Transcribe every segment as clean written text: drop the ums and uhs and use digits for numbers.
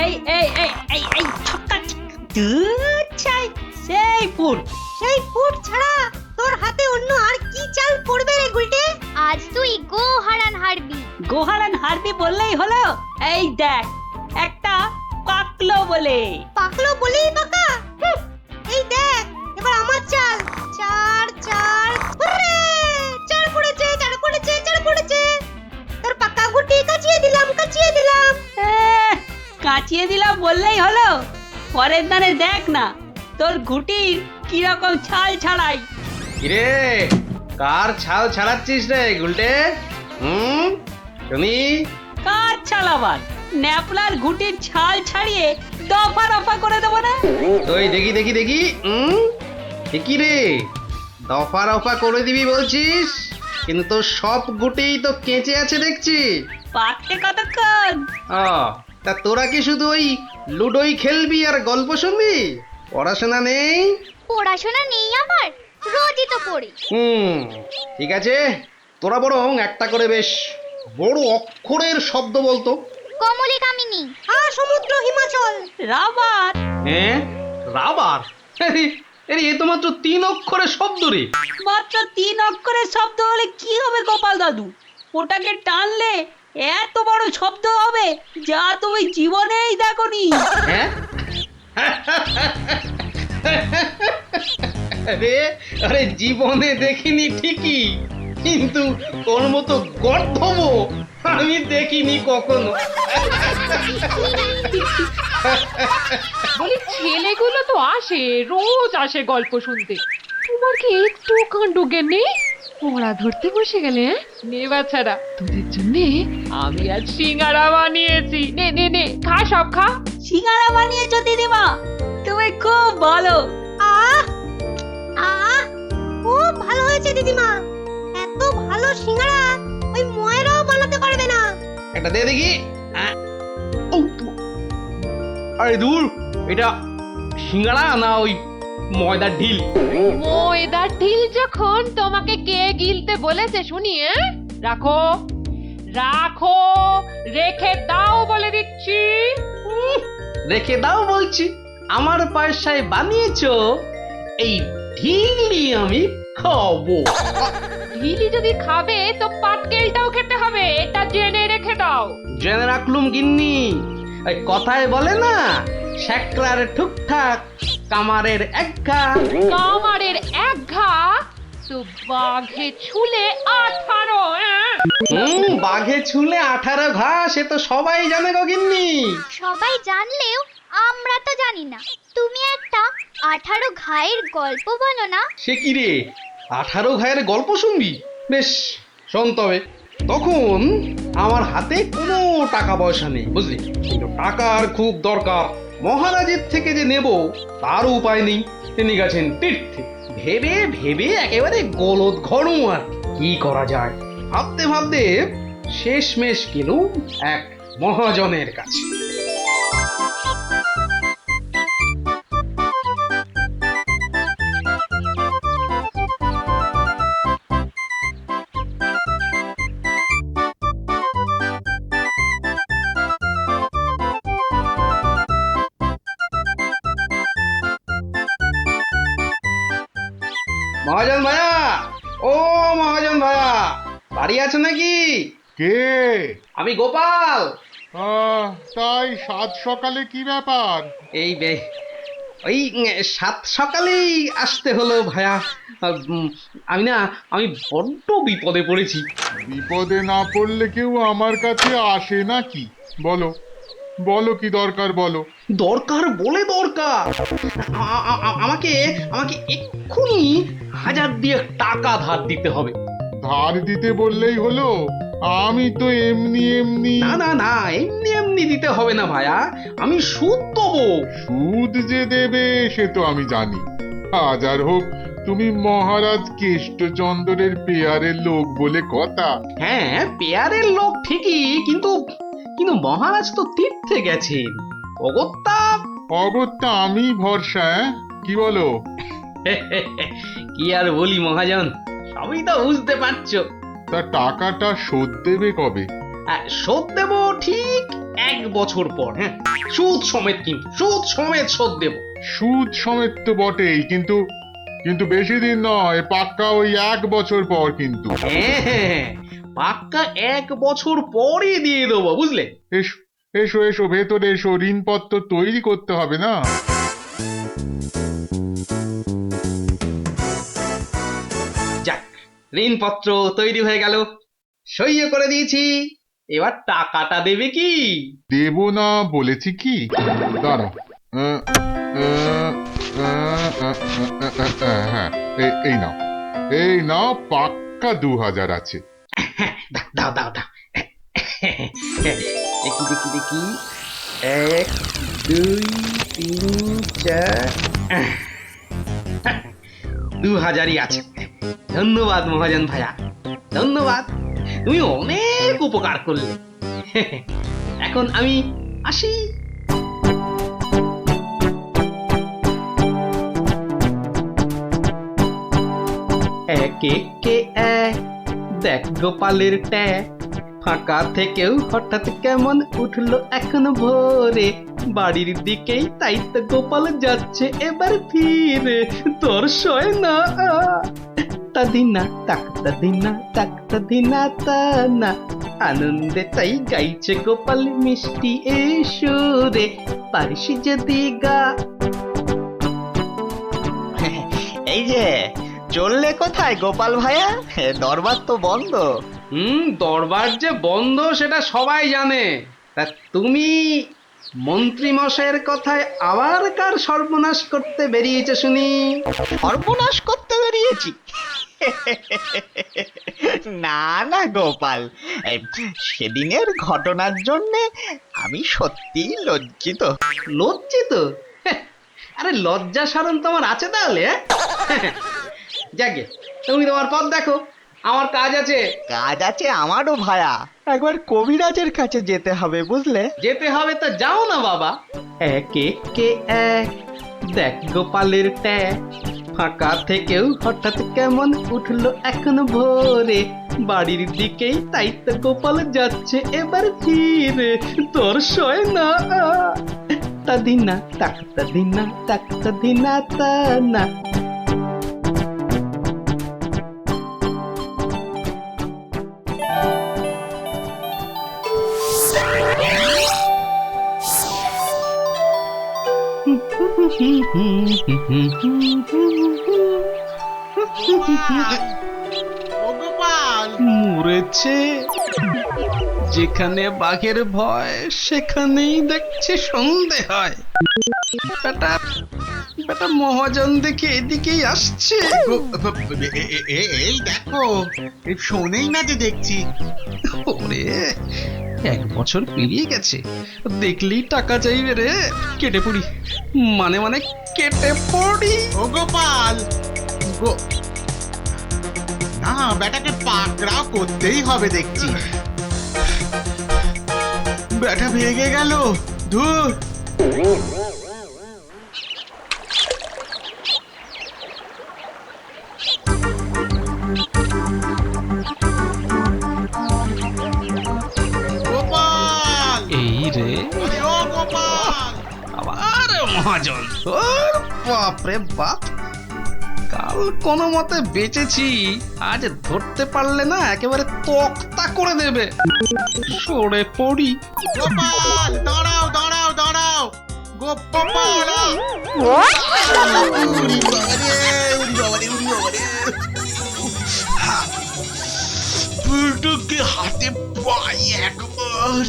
এই এই এই এই এই ছক্কা দুধ চাই সেই ফুট ছাড়া তোর হাতে অন্য আর কি চাল পড়বে রে গুলটে? আজ তুই গোহারান হারবি বললেই হলো। এই দেখ একটা পাকলো বলেই পাকা। এই দেখ এবার আমার চাল। চার হুররে! চার পড়েছে। তোর পাকা গুটি কাচিয়ে দিলাম। কাচিয়ে দিলাম বললেই হলো। পরের দানে দেখ না তোর গুটির কি রকম ছাল ছাড়াই। কিরে কার ছাল ছাড়াচ্ছিস রে গুলটে? শুনি। কার ছাল আবার? ন্যাপলার গুটির ছাল ছাড়িয়ে দফা করে দেবো না? ওই দেখি কি রে দফা করে দিবি বলছিস, কিন্তু তোর সব গুটিই তো কেঁচে আছে দেখছি। পাকতে কতক্ষণ? তা তোরা কি শুধু ওই লুডোই খেলবি আর গল্প শুনবি? পড়াশোনা নেই? পড়াশোনা নেই আমার, রোজই তো পড়ি। ঠিক আছে, তোরা বরং একটা করে বেশ বড় অক্ষরের শব্দ বলতো। কমলি কামিনী, সমুদ্র হিমাচল, রাবার। রাবার? এ তো মাত্র 3 অক্ষরের শব্দ রে। মাত্র 3 অক্ষরের শব্দ হলে কি হবে গোপাল দাদু? ওটাকে টানলে এত বড় শব্দ হবে যা তুমি জীবনেই দেখোনি। আরে জীবনে দেখিনি ঠিকই, কিন্তু তোর মতো গর্ধব আমি দেখিনি কখনো। বলি ছেলেগুলো তো রোজ আসে গল্প শুনতে, তোমার কি একটু কাণ্ড জ্ঞান নেই? পড়া ধরতে বসে গেলে নে বাচ্চারা, তোদের জন্য আমি আজ সিঙ্গারা বানিয়েছি। নে খা, সব খা। সিঙ্গারা বানিয়েছো দিদিমা? তুমি খুব ভালো। খুব ভালো হয়েছে দিদিমা। এত ভালো সিঙ্গারা ওই ময়রাও বানাতে পারবে না। এটা দে দেখি। আরে দূর, এটা সিঙ্গারা না ওই ময়দার ঢিল? ময়দার ঢিল যখন তোমাকে কে গিলতে বলেছে শুনি? রাখো রেখে দাও বলে দিচ্ছি। রেখে দাও বলছি? আমার পয়সায় বানিয়েছো, এই ঢিলই আমি খাবো। ঢিলি যদি খাবে তো পাটকেলটাও খেতে হবে, এটা জেনে রেখে দাও। জেনে রাখলুম গিন্নি। ওই কথায় বলে না, শেকরার ঠুকঠাক কামারের এক ঘা। কামারের এক ঘা তো বাঘে ছুলে 18। বাঘে ছুলে 18 ঘা, সে তো সবাই জানে গো গিন্নি। সবাই জানলেও আমরা তো জানি না। তুমি একটা 18 ঘায়ের গল্প বলো না। সে কি রে, 18 ঘায়ের গল্প শুনবি? বেশ শোন তবে। তখন আমার হাতে কোনো টাকা পয়সা নেই বুঝলি, কিন্তু টাকার খুব দরকার। মহারাজের থেকে যে নেব তার উপায় নেই, তিনি গেছেন তীর্থে। ভেবে একেবারে গলদ ঘরু। আর কি করা যায় ভাবতে শেষমেশ গেলুম এক মহাজনের কাছে। মহাজন ভাইয়া, ও মহাজন ভাইয়া, বাড়ি আছে নাকি? কে? আমি গোপাল। তাই সাত সকালে কি ব্যাপার? এই ওই 7 সকালেই আসতে হলো ভাইয়া। আমি বড্ড বিপদে পড়েছি। বিপদে না পড়লে কেউ আমার কাছে আসে নাকি? বলো কি দরকার বলো। দরকার বলে দরকার, আমাকে এক্ষুনি 1000 দিয়ে টাকা ধার দিতে হবে। ধার দিতে বললেই হলো? আমি তো এমনি না এমনি দিতে হবে না ভাইয়া, আমি সুদ দেবো। সুদ যে দেবে সে তো আমি জানি। হাজার হোক তুমি মহারাজ কেষ্টচন্দ্রের পেয়ারের লোক বলে কথা। হ্যাঁ পেয়ারের লোক ঠিকই, কিন্তু মহারাজ তো তীর্থে গেছেন। অগত্যা আমি ভরসা। কি বলো? কি আর বলি মহাজন, সবই তো বুঝতে পারছো। তা টাকাটা শোধ দেবে কবে? শোধ দেবো ঠিক 1 বছর পর, হ্যাঁ, সুদ সমেত, কিন্তু সুদ সমেত শোধ দেব। সুদ সমেত তো বটেই, কিন্তু কিন্তু বেশি দিন নয়, পাক্কা ওই 1 বছর পর কিন্তু। হ্যাঁ হ্যাঁ, পাক্কা 1 বছর পরই দিয়ে দেবো, বুঝলে? এসো এসো এসো, ভেতরে এসো, ঋণপত্র তৈরি করতে হবে না? যাক, ঋণপত্র তৈরি হয়ে গেল, সইও করে দিয়েছি। এবার টাকাটা দেবে কি? দেব না বলেছি কি? দাঁড়াও। আহ, আহ, আহ, হ্যাঁ, এই নাও, এই নাও, পাক্কা 2000 আছে। দাও দাও দাও। দেখি দেখি দেখি, 1 2 3 4, 2000ই আছে। ধন্যবাদ মহাজন ভাইয়া, ধন্যবাদ, তুমি অনেক উপকার করলে। এখন আমি আসি। এক একে এক, দেখ গোপালের ট্যাগ, ফাঁকা থেকেও হঠাৎ কেমন উঠলো এখন ভোরে, বাড়ির দিকেই তাই তো গোপাল যাচ্ছে এবার ফিরে, তোর সয় না তাদিনা তাকতা দিনা তাকতা দিনা তা না, আনন্দে তাই গাইছে গোপাল মিষ্টি এই সুরে, পারিস যদি গা। এই যে চললে কোথায় গোপাল ভাইয়া? দরবার তো বন্ধ। দরবার যে বন্ধ সেটা সবাই জানে, তা তুমি মন্ত্রী মশাইয়ের কথায় আবার কার সর্বনাশ করতে বেরিয়েছে শুনি? সর্বনাশ করতে বেরিয়েছি? না না গোপাল, এই সেদিনের ঘটনার জন্য আমি সত্যি লজ্জিত। লজ্জিত? আরে লজ্জা শরম তোমার আছে তাহলে? যাকে, তুমি তোমার পথ দেখো, আমার কাজ আছে। কাজ আছে আমারও ভায়া, একবার কবিরাজের কাছে যেতে হবে বুঝলে। যেতে হবে তো যাও না বাবা। এক একে এক, দেখ গোপালের ট্যাগ, ফাঁকা থেকেও হঠাৎ কেমন উঠলো এখন ভোরে, বাড়ির দিকেই তাই তো গোপাল যাচ্ছে এবার ফিরে, তোর সয় না তাদিনা তাকতা দিনা তাকতা দিনা তা না। মরেছে, যেখানে বাঘের ভয় সেখানেই দেখছি সন্ধে হয়। বেটা বেটা মহাজন দেখে এদিকেই আসছে। এই দেখো, শোনেই না যে দেখছি। ওরে, 1 বছর পেরিয়ে গেছে, দেখলেই টাকা চাইবে রে। কেটে পড়ি, মানে মানে কেটে পড়ি। ও গোপাল, না বেটাকে পাকড়াও করতেই হবে দেখছি। বেটা ভেগে গেল, ধুর। গোপাল, এই রে, আরে ও গোপাল, আবার মহাজন। ওর বাপ রে বাপ, কাল কোনো মতে বেঁচেছি, আজ ধরতে পারলে না একেবারে তক্তা করে দেবে। সরে পড়ি। গোপাল, দাঁড়াও দাঁড়াও দাঁড়াও, গোপাল। বুলটুকে হাতে পাই একবার।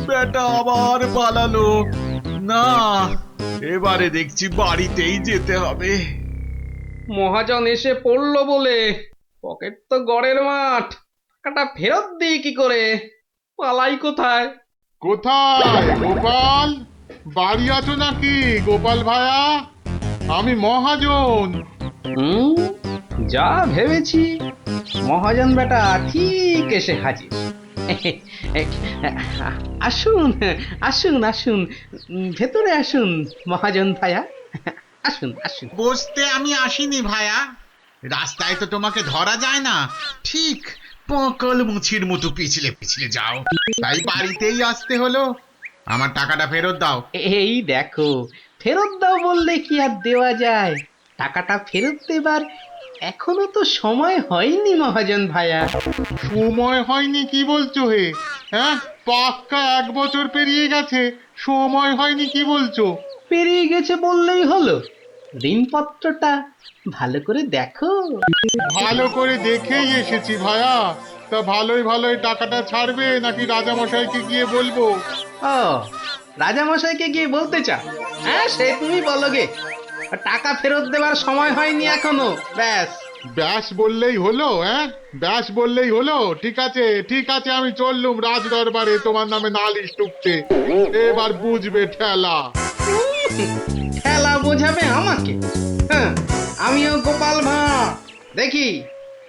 বেটা আবার পালালো। না, এবারে দেখছি বাড়িতেই যেতে হবে। মহাজন এসে পড়লো বলে, পকেট তো গড়ের মাঠ, টাকাটা ফেরত দিই কি করে? পালাই কোথায়? কোথায় গোপাল? বাড়ি আছো নাকি গোপাল ভায়া? আমি মহাজন। যা ভেবেছি মহাজন বেটা ঠিক এসে হাজির। আসুন আসুন আসুন, ভেতরে আসুন মহাজন ভাইয়া, আসুন আসুন। বসতে আমি আসিনি ভায়া, রাস্তায় তো তোমাকে ধরা যায় না, ঠিক পকল মুছির মতো পিছলে পিছলে যাও, তাই বাড়িতেই আসতে হলো। আমার টাকাটা ফেরত দাও। এই দেখো, ফেরত দাও বললে কি আর দেওয়া যায়? টাকাটা ফেরত দেবার এখনো তো সময় হয়নি মহাজন ভাইয়া। সময় হয়নি কি বলছো হে? হ্যাঁ, পাক্কা 1 বছর পেরিয়ে গেছে, সময় হয়নি কি বলছো? পেরিয়ে গেছে বললেই হলো? ঋণপত্রটা ভালো করে দেখো। ভালো করে দেখেই এসেছি ভায়া। তা ভালোই ভালোই টাকাটা ছাড়বে নাকি রাজামশাইকে গিয়ে বলবো? ও, রাজামশাইকে গিয়ে বলতে চাও? হ্যাঁ, সে তুমি বলো গে। টাকা ফেরত দেবার সময় হয়নি এখনো, ব্যাস। ব্যাস বললেই হলো? হ্যাঁ, ব্যাস বললেই হলো? ঠিক আছে ঠিক আছে, আমি চললুম রাজ দরবারে তোমার নামে নালিশ টুকতে। এবার বুঝবে ঠেলা। খেলা বোঝাবে আমাকে? হ্যাঁ, আমিও গোপাল ভাঁড়, দেখি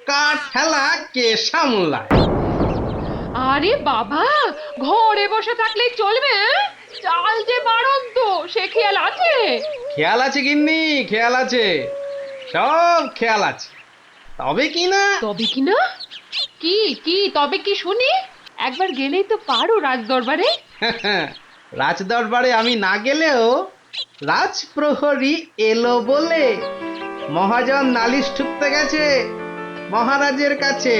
কার ঠেলা কে সামলায়। আরে বাবা, ঘরে বসে থাকলেই চলবে? চাল যে বাড়ন্ত, সে খেয়াল আছে? খেয়াল আছে গিন্নি, খেয়াল আছে, সব খেয়াল আছে। তবে কি না, তবে কি না? কি কি তবে কি শুনি? একবার গেলেই তো পারো রাজ দরবারে। রাজ দরবারে আমি না গেলেও রাজপ্রহরী এলো বলে মহাজন নালিশ ঠুকতে গেছে মহারাজের কাছে।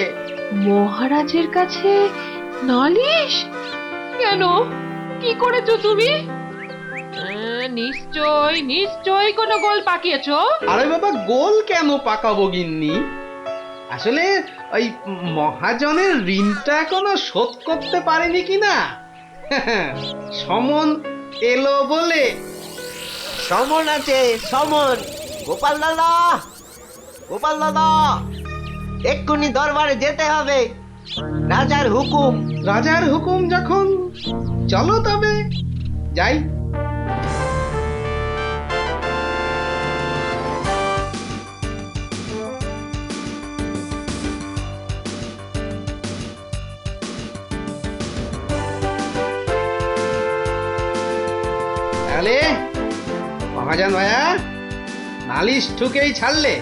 মহারাজের কাছে নালিশ? কেন, কি করেছো তুমি? নিশ্চয় নিশ্চয় কোনো গোল পাকিয়েছো। আরে বাবা, গোল কেন পাকাবো গিন্নি? আসলে ওই মহাজনের ঋণটা এখনো শোধ করতে পারেনি কিনা, সমন এলো বলে। সমন আছে, সমন। গোপাল দাদা, গোপাল দাদা, এক্ষুনি দরবারে যেতে হবে, রাজার হুকুম। রাজার হুকুম যখন, চলো তবে যাই। তাহলে মহাজন ভাইয়া নালিশ ঠুকেই ছাড়লে,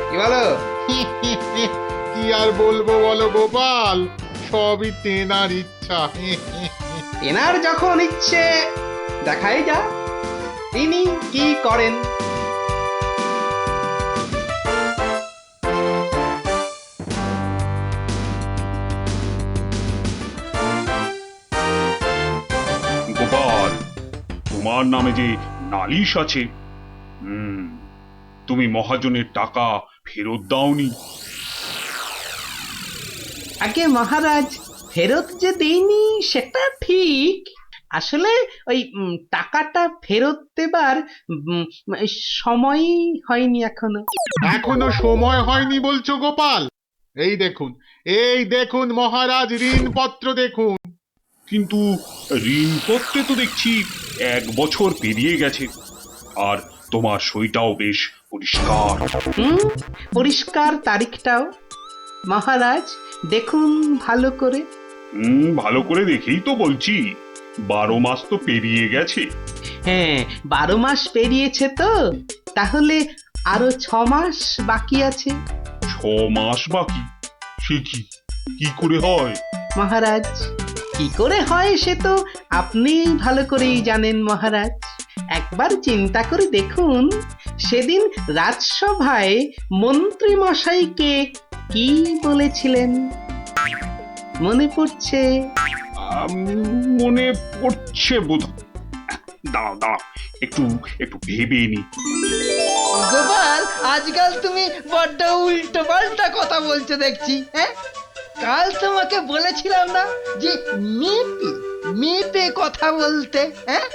কি বলো? কি আর বলবো বলো গোপাল, সবই তেনার ইচ্ছা। এনার যখন ইচ্ছে, দেখাই যা তিনি কি করেন। গোপাল, তোমার নামে যে নালিশ আছে, তুমি মহাজনের টাকা ফেরত দাওনি। আগে মহারাজ, ফেরত যে দেইনি সেটা ঠিক, আসলে ওই টাকাটা ফেরত দেবার সময় হয়নি এখনো। এখনো সময় হয়নি বলছো গোপাল? এই দেখুন মহারাজ, ঋণপত্র দেখুন। কিন্তু ঋণপত্রে তো দেখছি 1 বছর পেরিয়ে গেছে, আর তোমার সইটাও বেশ পরিষ্কার। পরিষ্কার তারিখটাও। মহারাজ দেখুন ভালো করে। ভালো করে দেখেই তো বলছি, 12 মাস তো পেরিয়ে গেছে। হ্যাঁ, 12 মাস পেরিয়েছে তো, তাহলে আরো 6 মাস বাকি আছে। 6 মাস বাকি? সে কি করে হয় মহারাজ? কি করে হয় সে তো আপনি ভালো করেই জানেন মহারাজ। একবার চিন্তা করে দেখুন, সেদিন রাজসভায় মন্ত্রী মশাইকে কি বলেছিলেন, মনে পড়ছে? মনে পড়ছে বোধ। দাঁড়াও, একটু ভেবে নি। গোপাল, আজকাল তুমি বড্ড উল্টো পাল্টা কথা বলছো দেখছি। হ্যাঁ, কাল তোমাকে বলেছিলাম না যে মেপে মেপে কথা বলতে? হ্যাঁ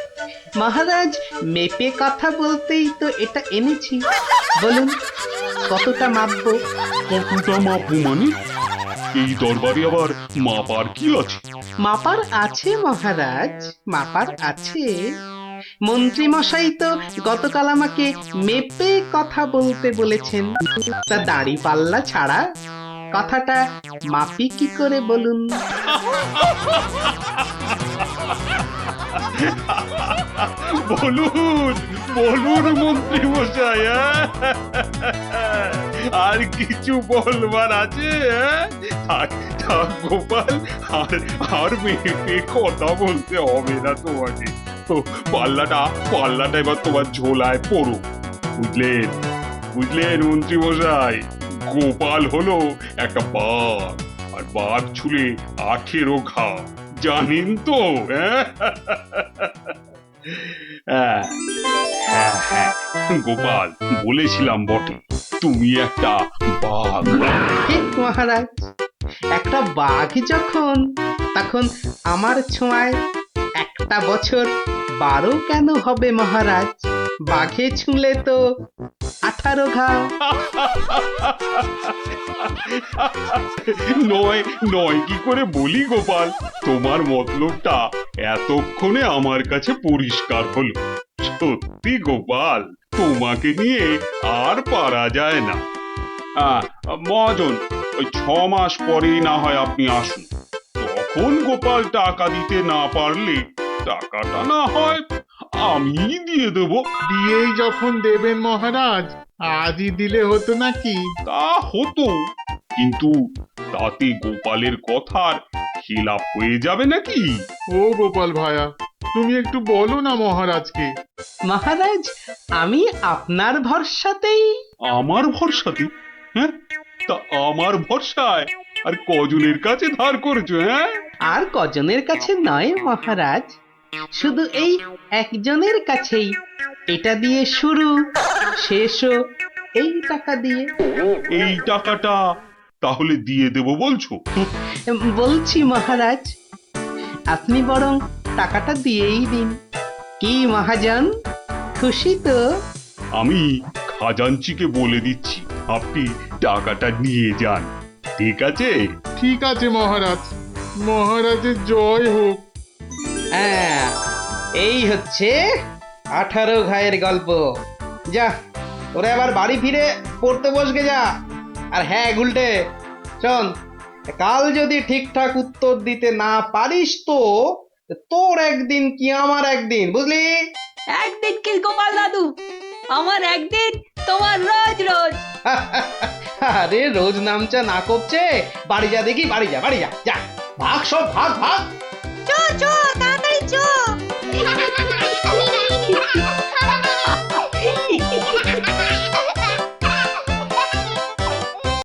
মহারাজ, মেপে কথা বলতেই তো এটা এনেছি। বলুন কতটা মাপবো? কতটা মাপবো মানে? এই দরবারে আবার মাপার কি আছে? মাপার আছে মহারাজ, মাপার আছে, মন্ত্রী মশাই তো গতকাল আমাকে মেপে কথা বলতে বলেছেন। তা দাড়ি পাল্লা ছাড়া কথাটা মাপি কি করে বলুন? বলুন বলুন মন্ত্রী মশাই, আর কিছু বলবার আছে? থাক থাক গোপাল, আর মেয়ে কথা বলতে হবে না তোমাকে। তো পাল্লাটা এবার তোমার ঝোলায় পড়ো। বুঝলেন বুঝলেন মন্ত্রী মশাই, গোপাল হলো একটা বাঘ, আর বাঘ ছুলে 18 ঘা, জানেন তো? হ্যাঁ হ্যাঁ, গোপাল বলেছিলাম বটে, তুমি একটা বাঘ। ঠিক মহারাজ, একটা বাঘ যখন, তখন আমার ছোঁয়ায় একটা বছর 12 কেন হবে মহারাজ? বাঘে ছুঁলে তো 18 ঘা। নয় কি করে বলি গোপাল, তোমার মতলবটা এতক্ষণে আমার কাছে পরিষ্কার হলো। সত্যি গোপাল, তোমাকে নিয়ে আর পারা যায় না। মহাজন, ওই 6 মাস পরেই না হয় আপনি আসুন। তখন গোপাল টাকা দিতে না পারলে টাকাটা না হয় আমি দিয়ে দেবো। দিয়েই যখন দেবেন মহারাজ, আজই দিলে হতো নাকি? তা হতো, কিন্তু তাতে গোপালের কথার খিলাপ হয়ে যাবে নাকি? ও গোপাল ভায়া, তুমি একটু বলো না মহারাজকে। মহারাজ, আমি আপনার ভরসাতেই। আমার ভরসাতে? হ্যাঁ, তা আমার ভরসায় আর কজনের কাছে ধার করেছো? হ্যাঁ, আর কজনের কাছে নয় মহারাজ, শুধু এই একজনের কাছেই। এটা দিয়ে শুরু, শেষও এই টাকা দিয়ে। এই টাকাটা তাহলে দিয়ে দেবো বলছো? বলছি মহারাজ, আপনি বরং টাকাটা দিয়েই দিন। কি মহাজন, খুশি তো? আমি খাজাঞ্চিকে বলে দিচ্ছি, আপনি টাকাটা নিয়ে যান, ঠিক আছে? ঠিক আছে মহারাজ, মহারাজের জয় হোক। হ্যাঁ, এই হচ্ছে 18 ঘায়ের গল্প। যা, ওরে আবার বাড়ি ফিরে পড়তে বসবে যা। আর হ্যাঁ গুলটে, শোন, কাল যদি ঠিকঠাক উত্তর দিতে না পারিস তো তোর একদিন কি আমার একদিন, বুঝলি? একদিন কি গোপাল দাদু, আমার একদিন, তোমার রোজ রোজ। আরে রোজ নামচা না করছে, বাড়ি যা দেখি, বাড়ি যা, বাড়ি যা, যা ভাগ, সব ভাগ ভাগ। চো চো তাড়াতাড়ি চো।